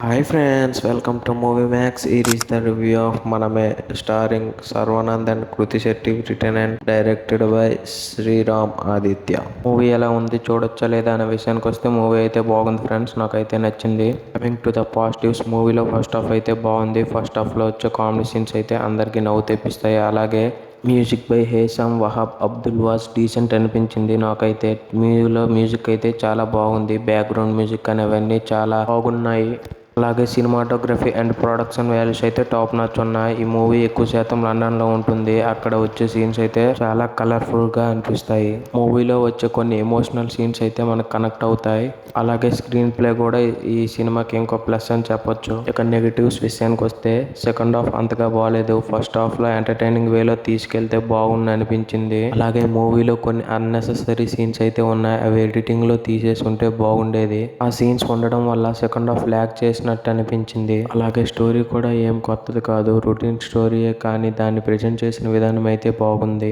Hi friends, welcome to Movie Max. It is the review of Maname starring Sarvanand and Kruti Shetty, written and directed by Sriram Aditya. Movie ఎలా ఉంది చూడొచ్చా లేదా అనే విషయానికి వస్తే movie అయితే బాగుంది ఫ్రెండ్స్, నాకైతే నచ్చింది. కమింగ్ టు ద పాజిటివ్స్, మూవీలో ఫస్ట్ హాఫ్ అయితే బాగుంది. ఫస్ట్ హాఫ్లో వచ్చే కామెడీ సీన్స్ అయితే అందరికీ నవ్వు తెప్పిస్తాయి. అలాగే music by Hesham Wahab Abdul was decent అనిపించింది నాకైతే. మూవీలో మ్యూజిక్ అయితే చాలా బాగుంది. బ్యాక్గ్రౌండ్ మ్యూజిక్ అనేవన్నీ చాలా బాగున్నాయి. అలాగే సినిమాటోగ్రఫీ అండ్ ప్రొడక్షన్ వాల్యూస్ అయితే టాప్ నాచ్ ఉన్నాయి. ఈ మూవీ ఎక్కువ శాతం లండన్లో ఉంటుంది. అక్కడ వచ్చే సీన్స్ అయితే చాలా కలర్ఫుల్గా అనిపిస్తాయి. మూవీలో వచ్చే కొన్ని ఎమోషనల్ సీన్స్ అయితే మనకు కనెక్ట్ అవుతాయి. అలాగే స్క్రీన్ ప్లే కూడా ఈ సినిమాకి ఇంకో ప్లస్ అని చెప్పొచ్చు. ఇక నెగిటివ్స్ విషయానికి వస్తే సెకండ్ హాఫ్ అంతగా బాగాలేదు. ఫస్ట్ హాఫ్ లో ఎంటర్టైనింగ్ వేలో తీసుకెళ్తే బాగుంది అనిపించింది. అలాగే మూవీలో కొన్ని అన్నెసెసరీ సీన్స్ అయితే ఉన్నాయి. అవి ఎడిటింగ్ లో తీసేసి ఉంటే బాగుండేది. ఆ సీన్స్ ఉండడం వల్ల సెకండ్ హాఫ్ ల్యాక్ చేసినట్టు అనిపించింది. అలాగే స్టోరీ కూడా ఏం కొత్తది కాదు, రొటీన్ స్టోరీయే, కానీ దాన్ని ప్రెజెంట్ చేసిన విధానం అయితే బాగుంది.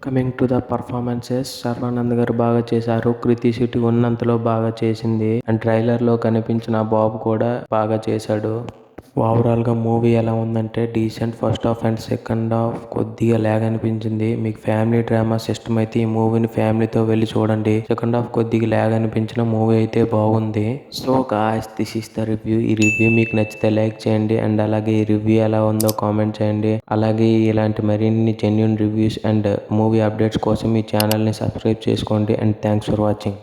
Coming to the performances, Sharwanand గారు బాగా చేశారు. కృతి శెట్టి ఉన్నంతలో బాగా చేసింది. అండ్ ట్రైలర్ లో కనిపించిన బాబు కూడా బాగా చేశాడు. ఓవరాల్ గా మూవీ ఎలా ఉందంటే decent. First half and second half కొద్దిగా ల్యాగ్ అనిపించింది. మీకు ఫ్యామిలీ డ్రామా సిస్టమ్ అయితే ఈ మూవీని ఫ్యామిలీతో వెళ్ళి చూడండి. సెకండ్ హాఫ్ కొద్దిగా ల్యాగ్ అనిపించిన మూవీ అయితే బాగుంది. So guys, this is the review. ఈ రివ్యూ మీకు నచ్చితే లైక్ చేయండి అండ్ అలాగే ఈ రివ్యూ ఎలా ఉందో కామెంట్ చేయండి. అలాగే ఇలాంటి మరిన్ని genuine reviews and movie updates కోసం ఈ ఛానల్ని సబ్స్క్రైబ్ చేసుకోండి. And thanks for watching.